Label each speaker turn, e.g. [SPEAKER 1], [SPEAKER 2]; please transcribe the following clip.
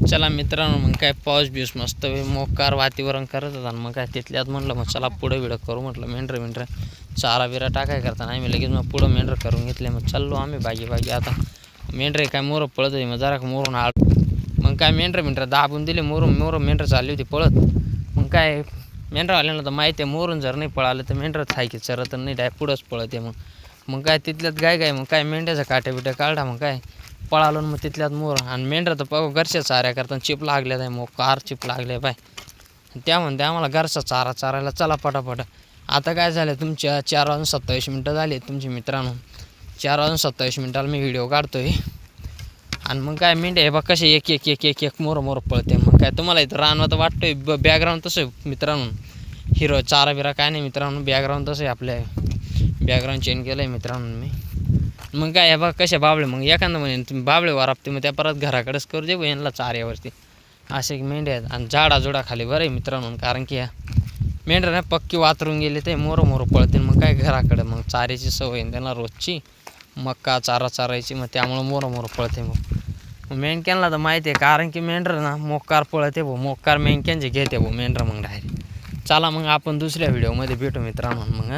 [SPEAKER 1] चला मित्रांनो, मग काय पाऊस बिऊस मस्त मोकार वातावरण करत होता. मग काय तिथल्यात म्हणलं मग चला पुढं बिडं करू म्हटलं. मेंढरं चारा बिरा टाकाय करताना आम्ही लगेच मग पुढं मेंढर करून घेतले. मग चाललो आम्ही बागी आता. मेंढरे काय मोरं पळत होती, मग जरा मोरून आळ मग काय मेंढर दाबून दिले. मोर मेंढर चालली होती पळत. मग काय मेंढरवाल्यांना तर माहिती आहे, मोरून जर नाही पळालं तर मेंढर थायकी चरत नाही, डाय पुढंच पळते. मग काय तिथल्यात गाय मग काय मेंढ्याचा काट्या बिट्या काढला. मग काय पळालो मग तिथल्यात मोर. आणि मेंढर तर पाहू घरच्या चाऱ्या करताना चिप लागल्या आहे. मग कार चिप लागले पाय. त्या म्हणते आम्हाला घरचा चारा चारायला चला पटापट. आता काय झालं, तुमच्या 4:27 झाले तुमचे मित्रांनो. 4:27 मी व्हिडिओ काढतोय. आणि मग काय मेंढ्या हे बघ कसे एक मोर पळते. मग काय तुम्हाला इथं रानवत वाटतोय बॅकग्राऊंड तसं मित्रांनो. हिरो चारा बिरा काय नाही मित्रांनो, बॅकग्राऊंड तसं आहे. आपल्या बॅकग्राऊंड चेंज केलं आहे मित्रांनो मी. मग काय हे बघ कशा बाबळे. मग एखादं म्हणे तुम्ही बाबळे वारापते, मग त्या परत घराकडेच करू दे यांना चाऱ्यावरती. असे मेंढ्या आहेत. आणि झाडाखाली बरं आहे मित्रांनो, कारण की मेंढ्या नाही पक्की वातरून गेले ते मोर पळते. मग काय घराकडे मग चाऱ्याची सवय त्यांना रोजची, मक्का चारा चारायची. मग त्यामुळं मोर पळते. मग मेंढक्यांना तर माहिती आहे, कारण की मेंढर ना मोकार पळते मोकार मेंढक्यांचे घेते मेंढर. मग डायरेक्ट चला मग आपण दुसऱ्या व्हिडिओमध्ये भेटू मित्रांनो. मग